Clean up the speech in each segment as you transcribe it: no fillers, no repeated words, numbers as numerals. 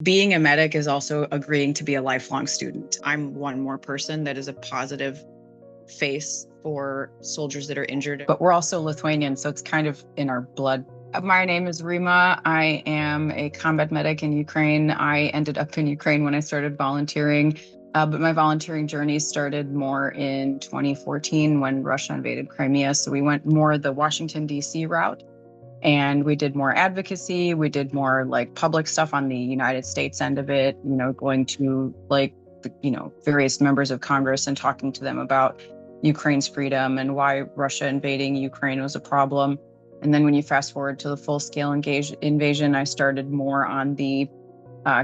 Being a medic is also agreeing to be a lifelong student. I'm one more person that is a positive face for soldiers that are injured, but we're also Lithuanian, so it's kind of in our blood. My name is Rima. I am a combat medic in Ukraine. I ended up in Ukraine when I started volunteering, but my volunteering journey started more in 2014 when Russia invaded Crimea. So we went more the Washington, D.C. route. And we did more advocacy. We did more like public stuff on the United States end of it, going to various members of Congress and talking to them about Ukraine's freedom and why Russia invading Ukraine was a problem. And then when you fast forward to the full scale invasion, I started more on the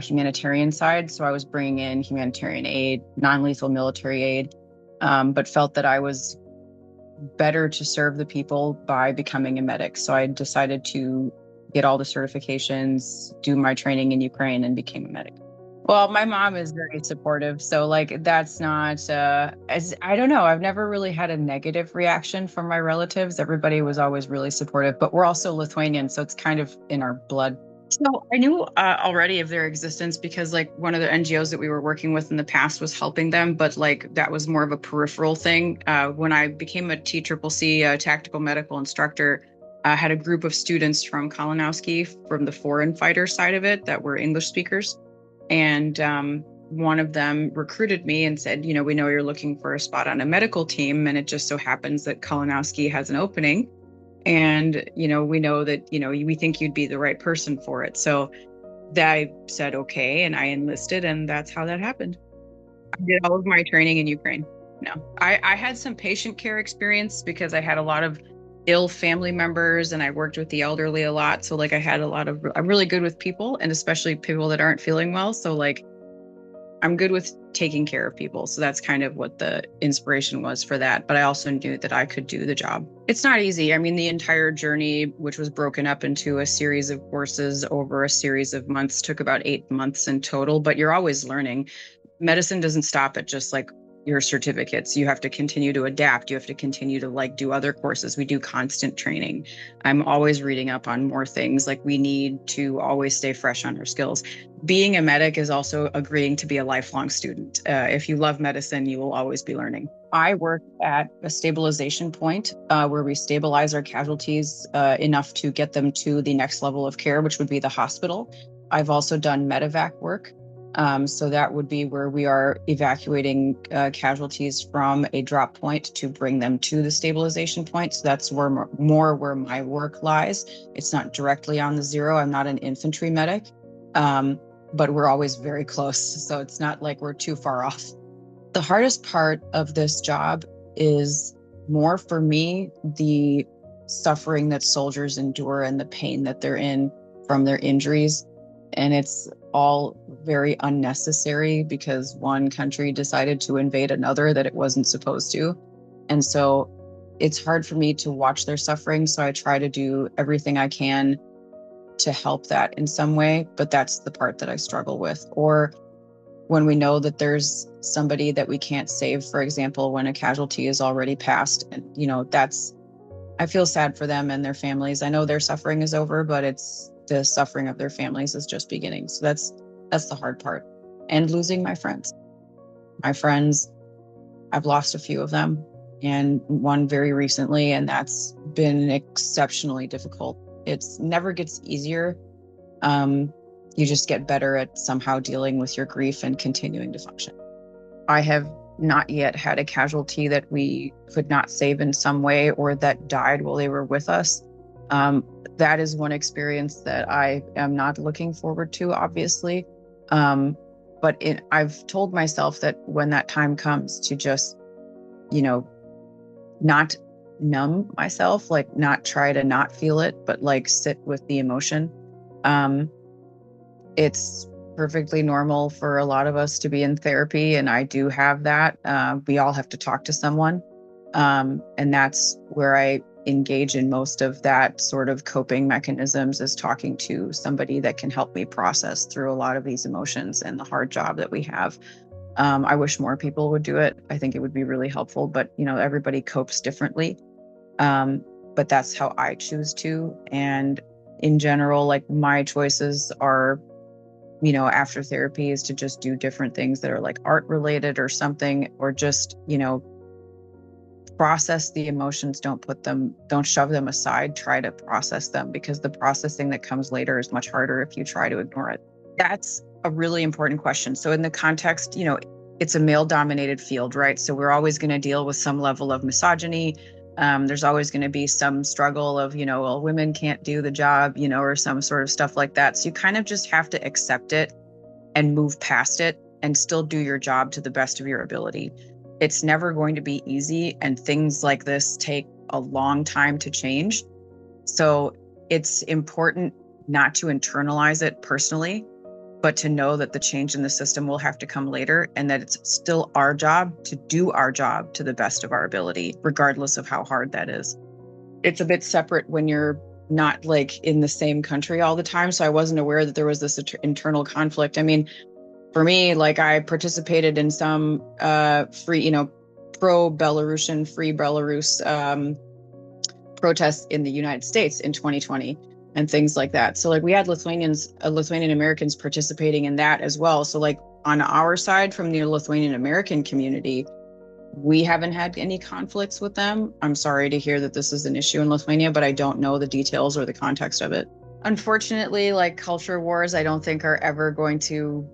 humanitarian side. So I was bringing in humanitarian aid, non-lethal military aid, but felt that I was better to serve the people by becoming a medic. So I decided to get all the certifications, do my training in Ukraine, and became a medic. Well, my mom is very supportive. So that's not, I don't know. I've never really had a negative reaction from my relatives. Everybody was always really supportive, but we're also Lithuanian. So it's kind of in our blood. So I knew already of their existence because one of the NGOs that we were working with in the past was helping them, but that was more of a peripheral thing. When I became a TCCC tactical medical instructor, I had a group of students from Kalinovsky from the foreign fighter side of it that were English speakers. And one of them recruited me and said, we know you're looking for a spot on a medical team. And it just so happens that Kalinovsky has an opening. And, we know that, we think you'd be the right person for it. So I said, okay. And I enlisted, and that's how that happened. I did all of my training in Ukraine. No, I had some patient care experience because I had a lot of ill family members and I worked with the elderly a lot. So I'm really good with people, and especially people that aren't feeling well. So I'm good with taking care of people. So that's kind of what the inspiration was for that. But I also knew that I could do the job. It's not easy. I mean, the entire journey, which was broken up into a series of courses over a series of months, took about 8 months in total, but you're always learning. Medicine doesn't stop at just your certificates. You have to continue to adapt. You have to continue to do other courses. We do constant training. I'm always reading up on more things. We need to always stay fresh on our skills. Being a medic is also agreeing to be a lifelong student. If you love medicine, you will always be learning. I work at a stabilization point where we stabilize our casualties enough to get them to the next level of care, which would be the hospital. I've also done medevac work. So that would be where we are evacuating casualties from a drop point to bring them to the stabilization point. So that's where where my work lies. It's not directly on the zero. I'm not an infantry medic, but we're always very close. So it's not like we're too far off. The hardest part of this job is more for me, the suffering that soldiers endure and the pain that they're in from their injuries. And it's all very unnecessary because one country decided to invade another that it wasn't supposed to. And so it's hard for me to watch their suffering. So I try to do everything I can to help that in some way, but that's the part that I struggle with. Or when we know that there's somebody that we can't save, for example, when a casualty is already passed, and I feel sad for them and their families. I know their suffering is over, but the suffering of their families is just beginning. So that's the hard part. And losing my friends. I've lost a few of them, and one very recently, and that's been exceptionally difficult. It never gets easier. You just get better at somehow dealing with your grief and continuing to function. I have not yet had a casualty that we could not save in some way or that died while they were with us. That is one experience that I am not looking forward to, obviously. But I've told myself that when that time comes to just, not numb myself, not try to not feel it, but sit with the emotion. It's perfectly normal for a lot of us to be in therapy, and I do have that. We all have to talk to someone. And that's where I engage in most of that sort of coping mechanisms, is talking to somebody that can help me process through a lot of these emotions and the hard job that we have. I wish more people would do it. I think it would be really helpful, but everybody copes differently. But that's how I choose to. And in general, my choices are after therapy is to just do different things that are like art related or something, or just, process the emotions. Don't shove them aside. Try to process them, because the processing that comes later is much harder if you try to ignore it. That's a really important question. So in the context, it's a male dominated field, right? So we're always going to deal with some level of misogyny. There's always going to be some struggle of, well, women can't do the job, or some sort of stuff like that. So you kind of just have to accept it and move past it and still do your job to the best of your ability. It's never going to be easy, and things like this take a long time to change. So it's important not to internalize it personally, but to know that the change in the system will have to come later, and that it's still our job to do our job to the best of our ability, regardless of how hard that is. It's a bit separate when you're not like in the same country all the time. So I wasn't aware that there was this internal conflict. I mean, for me, like, I participated in some free, pro-Belarusian, free Belarus protests in the United States in 2020 and things like that. So like we had Lithuanian Americans participating in that as well. So like on our side, from the Lithuanian American community, we haven't had any conflicts with them. I'm sorry to hear that this is an issue in Lithuania, but I don't know the details or the context of it. Unfortunately, like, culture wars, I don't think are ever going to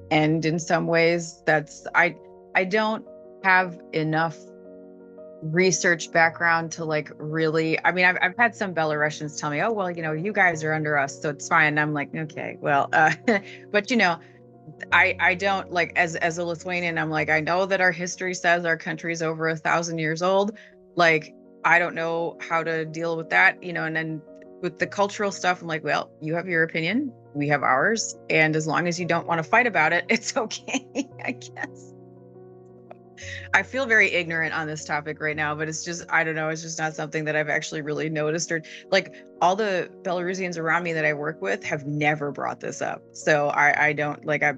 end in some ways. I don't have enough research background to like really, I mean, I've had some Belarusians tell me, oh, well, you guys are under us, so it's fine. And I'm like, okay, well, but I don't, like, as a Lithuanian, I'm like, I know that our history says our country's over 1,000 years old. Like, I don't know how to deal with that, and then with the cultural stuff, I'm like, well, you have your opinion, we have ours. And as long as you don't want to fight about it, it's okay, I guess. I feel very ignorant on this topic right now, but it's just, I don't know, it's just not something that I've actually really noticed, or like all the Belarusians around me that I work with have never brought this up. So I don't, like, I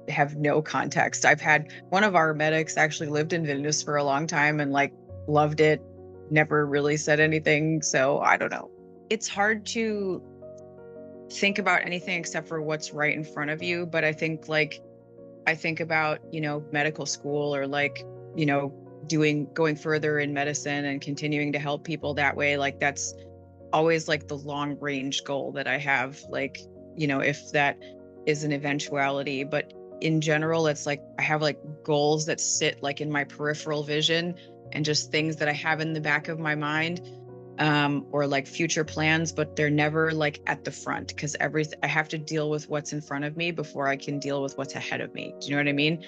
have no context. I've had one of our medics actually lived in Vilnius for a long time and like loved it, never really said anything. So I don't know. It's hard to think about anything except for what's right in front of you. But I think about, medical school, or like, going further in medicine and continuing to help people that way. Like, that's always like the long range goal that I have, like, if that is an eventuality. But in general, it's like I have like goals that sit like in my peripheral vision, and just things that I have in the back of my mind, or like future plans, but they're never like at the front, because I have to deal with what's in front of me before I can deal with what's ahead of me. Do you know what I mean?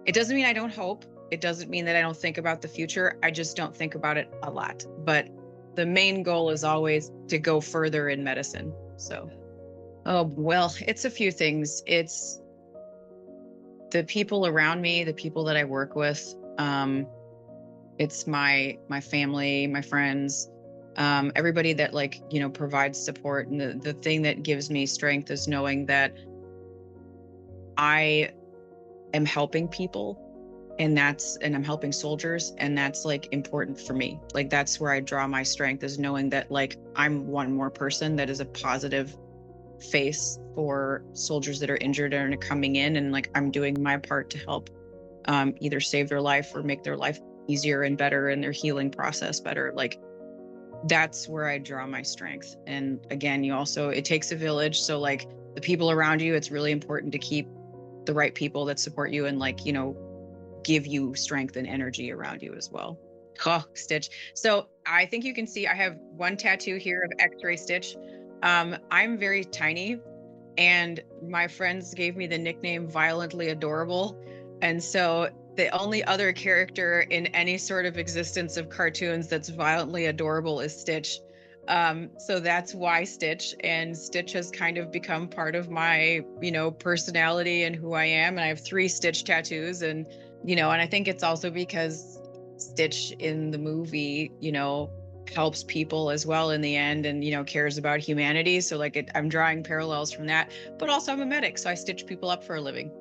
It doesn't mean I don't hope. It doesn't mean that I don't think about the future. I just don't think about it a lot. But the main goal is always to go further in medicine. So, oh, well, it's a few things. It's the people around me, the people that I work with. It's my family, my friends, everybody that like, provides support. And the thing that gives me strength is knowing that I am helping people, and I'm helping soldiers, and that's like important for me. Like, that's where I draw my strength, is knowing that like I'm one more person that is a positive face for soldiers that are injured and are coming in, and like I'm doing my part to help either save their life or make their life easier and better, and their healing process better. Like, that's where I draw my strength. And again, it takes a village. So like the people around you, it's really important to keep the right people that support you and like, give you strength and energy around you as well. Oh, Stitch. So I think you can see I have one tattoo here of X-ray Stitch. I'm very tiny, and my friends gave me the nickname Violently Adorable. And so the only other character in any sort of existence of cartoons that's violently adorable is Stitch. So that's why Stitch, and Stitch has kind of become part of my, personality and who I am. And I have 3 Stitch tattoos, and I think it's also because Stitch in the movie, helps people as well in the end, and, cares about humanity. So like I'm drawing parallels from that, but also I'm a medic, so I stitch people up for a living.